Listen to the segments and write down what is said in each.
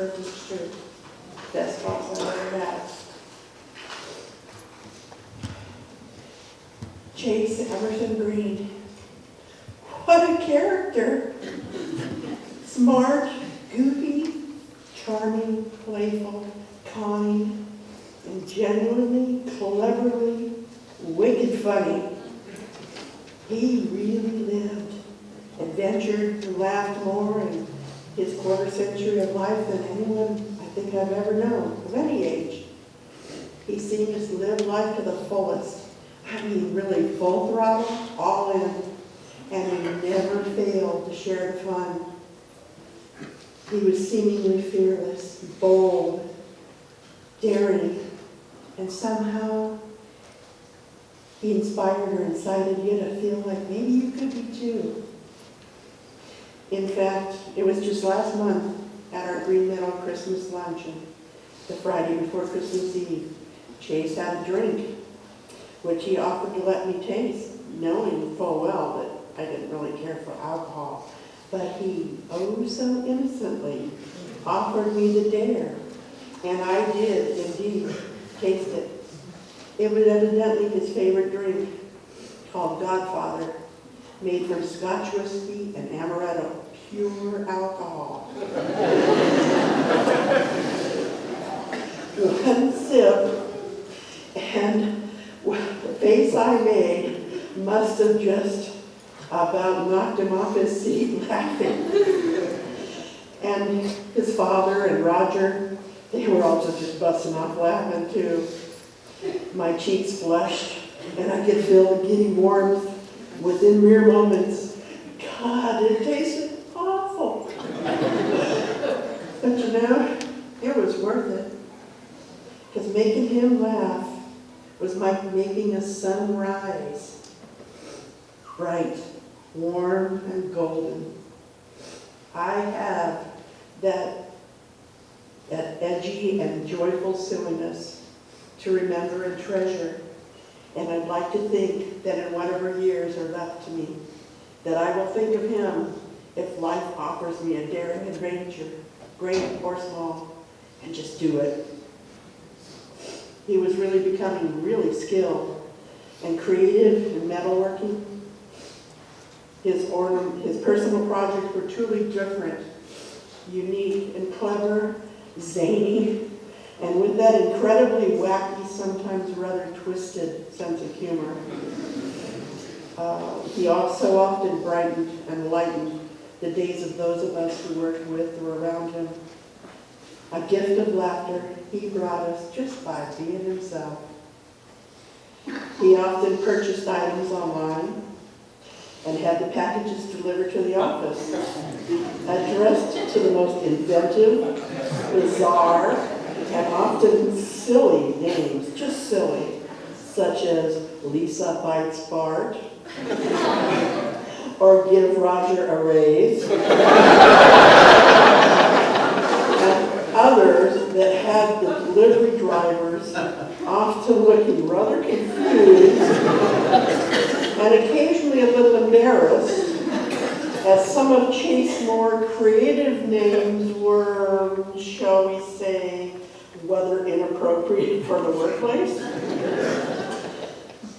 perfect shirt. Best boss I ever had. Chase Emerson Green. What a character! Smart, goofy, charming, playful, kind, and genuinely, cleverly, wicked funny. He really lived, adventured, and laughed more in his quarter century of life than anyone I think I've ever known, of any age. He seemed to live life to the fullest. I mean, really full throttle, all in, and he never failed to share the fun. He was seemingly fearless, bold, daring, and somehow he inspired or incited you to feel like maybe you could be too. In fact, it was just last month at our Green Mem Christmas luncheon, the Friday before Christmas Eve, Chase had a drink, which he offered to let me taste, knowing full well that I didn't really care for alcohol. But he, oh so innocently, offered me the dare, and I did indeed taste it. It was evidently his favorite drink, called Godfather, made from Scotch whiskey and amaretto, pure alcohol. One sip, and the face I made must have just about knocked him off his seat laughing. And his father and Roger, they were also just busting off laughing too. My cheeks flushed, and I could feel the giddy warmth within mere moments. God, it tasted awful. But you know, it was worth it. Because making him laugh was like making a sun rise. Bright, warm, and golden. I have that edgy and joyful silliness to remember and treasure. And I'd like to think that in whatever years are left to me, that I will think of him if life offers me a daring adventure, great or small, and just do it. He was really becoming really skilled and creative in metalworking. His personal projects were truly different, unique and clever, zany, and with that incredibly wacky, sometimes rather twisted sense of humor. He also often brightened and lightened the days of those of us who worked with or around him. A gift of laughter he brought us just by being himself. He often purchased items online and had the packages delivered to the office, addressed to the most inventive, bizarre, and often silly names, just silly, such as Lisa Bites Bart, or Give Roger a Raise, and others that had the delivery drivers often looking rather confused and occasionally a little embarrassed, as some of Chase's more creative names were, shall we say, whether inappropriate for the workplace.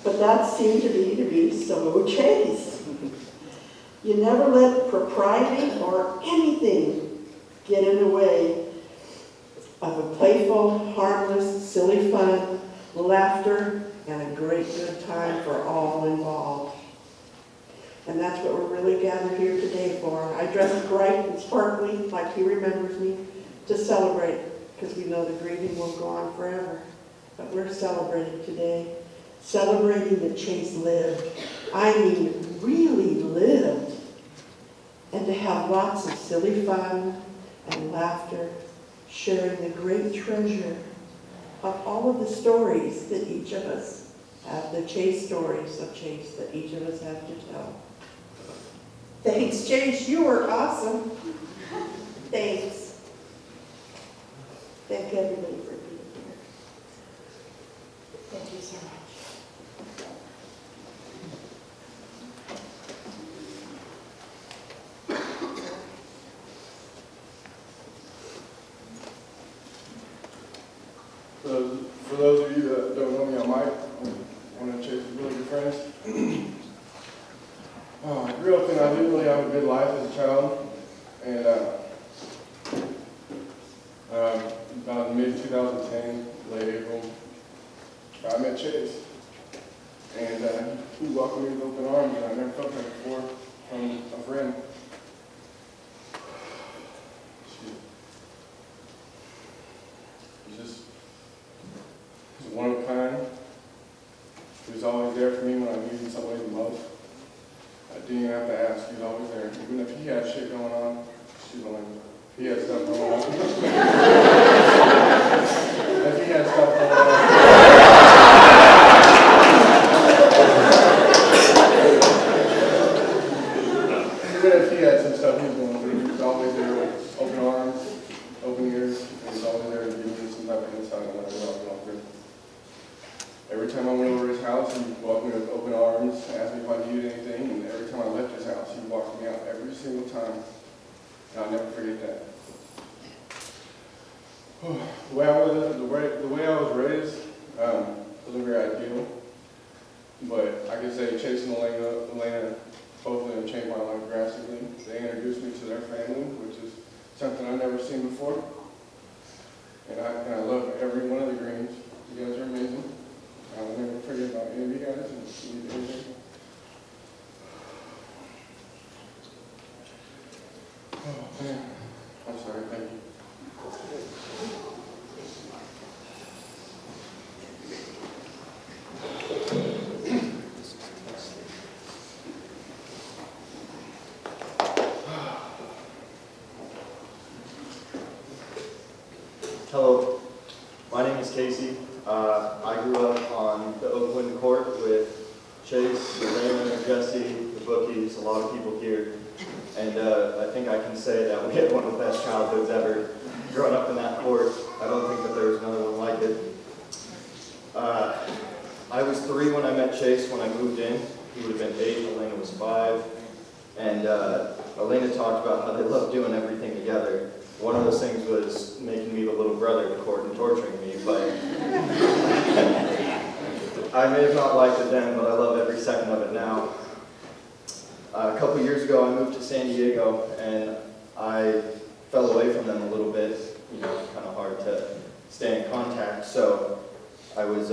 But that seemed to be so Chase. You never let propriety or anything get in the way of a playful, harmless, silly fun, laughter, and a great good time for all involved. And that's what we're really gathered here today for. I dressed bright and sparkly, like he remembers me, to celebrate, because we know the grieving won't go on forever. But we're celebrating today. Celebrating that Chase lived. I mean, really lived. And to have lots of silly fun and laughter, sharing the great treasure of all of the stories that each of us have, the Chase stories of Chase that each of us have to tell. Thanks, Chase. You were awesome. Thanks. Thank everybody for being here. Thank you so much. For those of you that don't know me, I'm Mike. I'm one of Chase's really good friends. I grew up and I didn't really have a good life as a child. And about mid-2010, late April, I met Chase. And he welcomed me with open arms, and I never felt that before from a friend. He's one of a kind. He was always there for me when I needed somebody the most. I didn't even have to ask, he was always there. Even if he had shit going on, he had stuff going on. If he had stuff going on. Even if he had some stuff he was going through, he was always there with open arms, open ears, and he was always there to give me some type of insight on whatever I was going through. Every time I went over to his house, he welcomed me with open arms, asked me if I needed anything, and every time I left his house, he walked me out every single time. And I'll never forget that. The way I was raised wasn't very ideal, but I can say Chase and Elena, both of them changed my life drastically. They introduced me to their family, which is something I've never seen before. And I love every one of the Greens. You guys are amazing. I'll never forget about any of you guys and anything. Oh man, I'm sorry, thank you. Hello, my name is Casey. I grew up on the Oakland court with Chase, Elena, Jesse, the bookies, a lot of people here. And I think I can say that we had one of the best childhoods ever growing up in that court. I don't think that there was another one like it. I was 3 when I met Chase when I moved in. He would have been 8, Elena was 5. And Elena talked about how they loved doing everything together. One of those things was making me the little brother to court and torturing me, but I may have not liked it then, but I love every second of it now. A couple years ago, I moved to San Diego, and I fell away from them a little bit. You know, it's kind of hard to stay in contact, so I would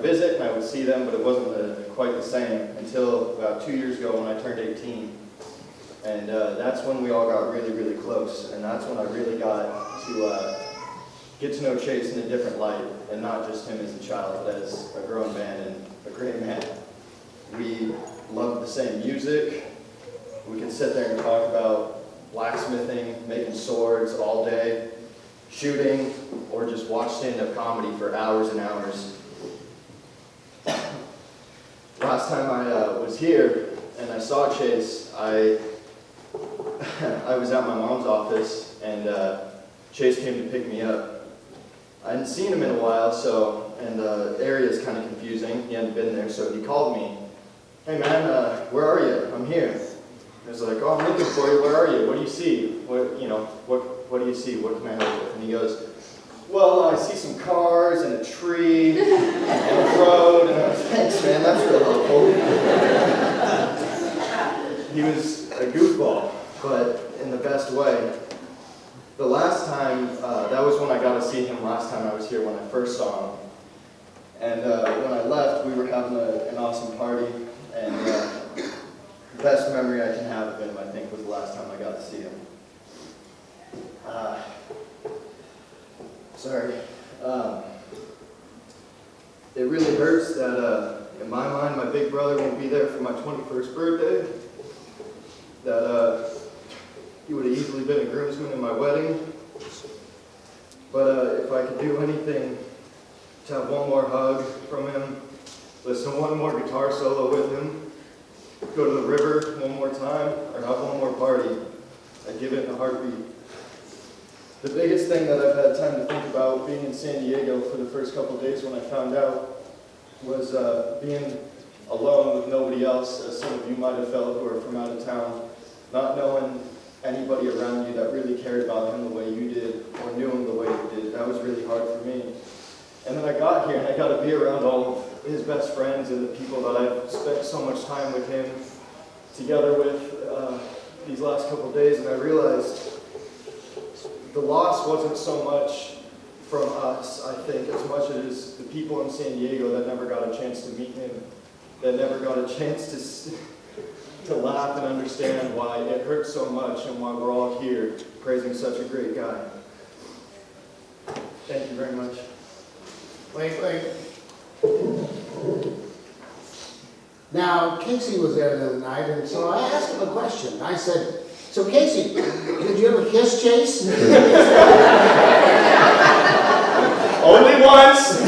visit and I would see them, but it wasn't quite the same until about 2 years ago when I turned 18. And that's when we all got really, really close. And that's when I really got to get to know Chase in a different light. And not just him as a child, but as a grown man and a great man. We loved the same music. We could sit there and talk about blacksmithing, making swords all day, shooting, or just watch stand-up comedy for hours and hours. Last time I was here and I saw Chase, I was at my mom's office, and Chase came to pick me up. I hadn't seen him in a while, and the area is kind of confusing. He hadn't been there, so he called me. Hey man, where are you? I'm here. I was like, oh, I'm looking for you. Where are you? What do you see? What do you see? What can I help with? And he goes, well, I see some cars and a tree and a road. And I was, thanks man, that's real helpful. He was a goofball, but in the best way. The last time, that was when I got to see him last time I was here, when I first saw him. And when I left, we were having an awesome party, and the best memory I can have of him, I think, was the last time I got to see him. Sorry. It really hurts that, in my mind, my big brother won't be there for my 21st birthday. That he would have easily been a groomsman in my wedding. But if I could do anything to have one more hug from him, listen to one more guitar solo with him, go to the river one more time, or have one more party, I'd give it in a heartbeat. The biggest thing that I've had time to think about being in San Diego for the first couple days when I found out was being alone with nobody else, as some of you might have felt who are from out of town, not knowing anybody around you that really cared about him the way you did, or knew him the way you did. That was really hard for me. out here and I got to be around all of his best friends and the people that I've spent so much time with him together with these last couple of days, and I realized the loss wasn't so much from us, I think, as much as the people in San Diego that never got a chance to meet him, that never got a chance to laugh and understand why it hurts so much and why we're all here praising such a great guy. Thank you very much. Wait. Now, Casey was there the other night, and so I asked him a question. I said, so Casey, did you ever kiss Chase? Only once!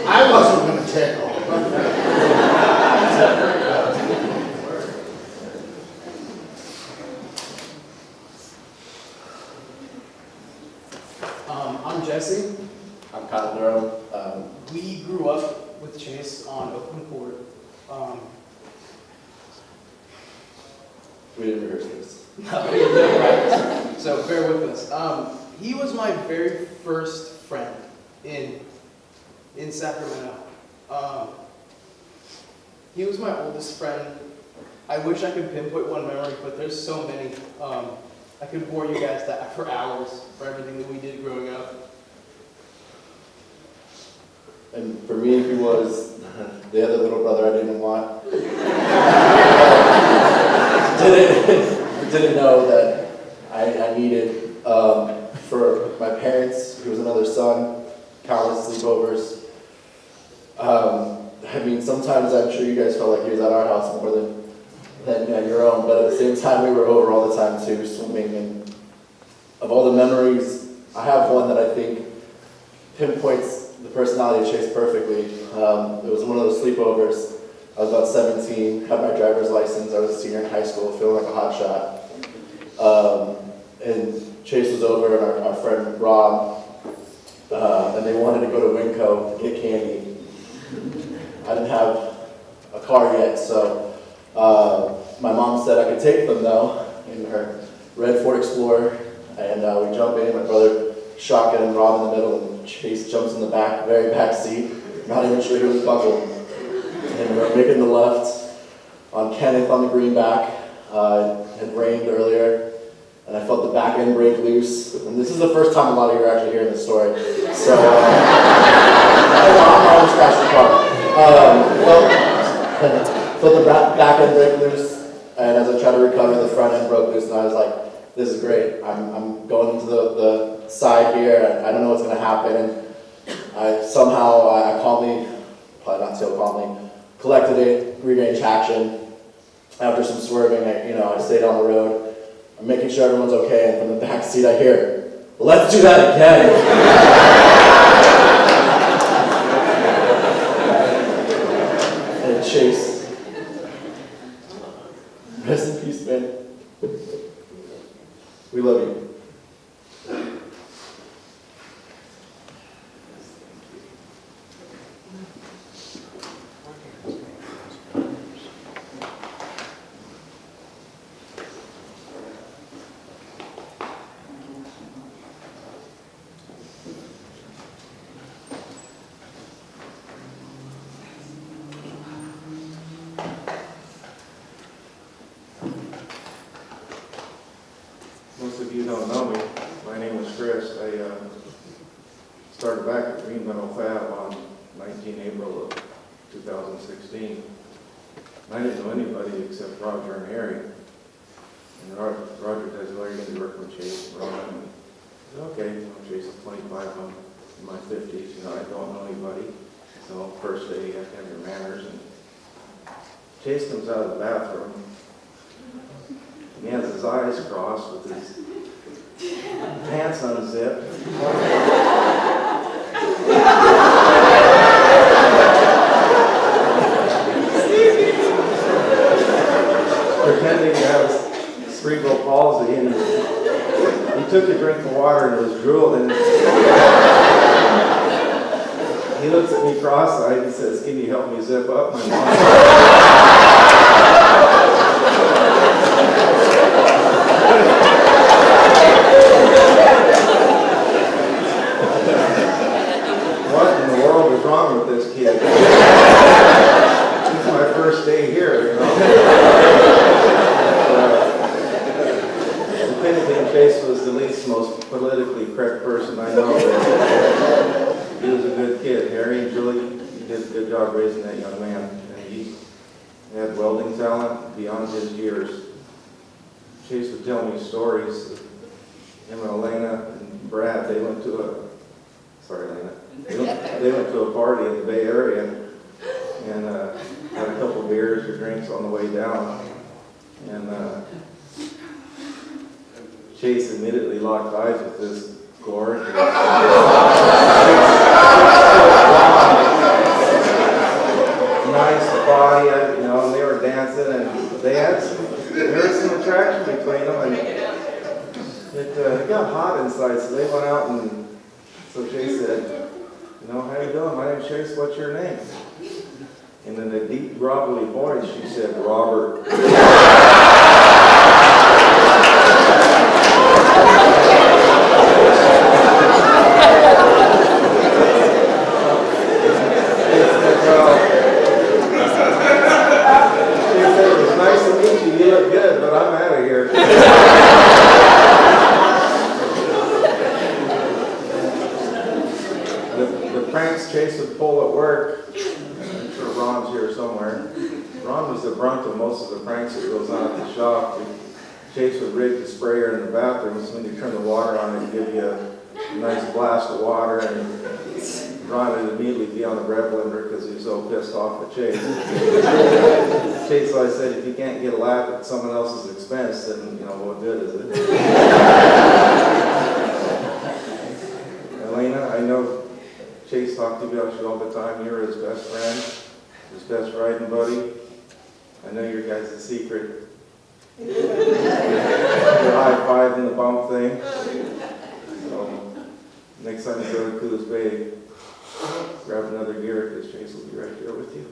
I wasn't going to tickle. I'm Jesse. I'm Kyle Durham. We grew up with Chase on Oakland Court. We didn't rehearse this. So bear with us. He was my very first friend in Sacramento. He was my oldest friend. I wish I could pinpoint one memory, but there's so many. I could bore you guys for hours for everything that we did growing up. And for me, he was the other little brother I didn't want. didn't know that I needed. For my parents, he was another son, countless sleepovers. I mean, sometimes I'm sure you guys felt like he was at our house more than at your own, but at the same time, we were over all the time too, swimming. And of all the memories, I have one that I think pinpoints the personality of Chase perfectly. It was one of those sleepovers. I was about 17, had my driver's license. I was a senior in high school, feeling like a hot shot. And Chase was over, and our friend Rob, and they wanted to go to Winco to get candy. I didn't have a car yet, so my mom said I could take them though in her red Ford Explorer, and we jump in. My brother shotgun, Rob in the middle, and Chase jumps in the back, very back seat. Not even sure he was buckled. And we're making the left on Kenneth on the greenback. It had rained earlier, and I felt the back end break loose. And this is the first time a lot of you are actually hearing this story. So I'm always crashing the car. Felt the back end break loose, and as I tried to recover, the front end broke loose, and I was like, this is great. I'm going to the side here, and I don't know what's going to happen. And I calmly, probably not so calmly, collected it, regained traction. After some swerving, I stayed on the road. I'm making sure everyone's okay, and from the back seat I hear, let's do that again. And Chase, rest in peace, man. We love you. Most of you don't know me. My name is Chris. I started back at Green Mem on 19 April of 2016. I didn't know anybody except Roger and Harry. And Roger says, well, you're going to work with Chase. And I said, okay. Chase is 25. I'm in my 50s. I don't know anybody. So first day you have to have your manners. And Chase comes out of the bathroom. He has his eyes crossed with his pants unzipped. Pretending to have cerebral palsy, and he took a drink of water and was drooling. He looks at me cross-eyed and says, can you help me zip up my mom? raising that young man. And he had welding talent beyond his years. Chase would tell me stories. Him and Elena and Brad, they went to a, sorry Elena, they went to a party in the Bay Area and had a couple beers or drinks on the way down. And Chase immediately locked eyes with this gorgeous, nice body, you know, and they were dancing and there was some attraction between them, and it got hot inside, so they went out, and so Chase said, you know, how you doing? My name's Chase, what's your name? And in a deep, grovelly voice, she said, Robert. Chase would pull at work. I'm sure Ron's here somewhere. Ron was the brunt of most of the pranks that goes on at the shop. Chase would rig the sprayer in the bathrooms. When you turn the water on, it'd give you a nice blast of water, and Ron would immediately be on the bread blender because he was so pissed off at Chase. Chase always said, if you can't get a laugh at someone else's expense, then, you know, what good is it? Elena, I know Chase talked to you about you all the time. You're his best friend, his best riding buddy. I know your guys' secret. The high five and the bump thing. So, next time you go to Coos Bay, grab another gear because Chase will be right there with you.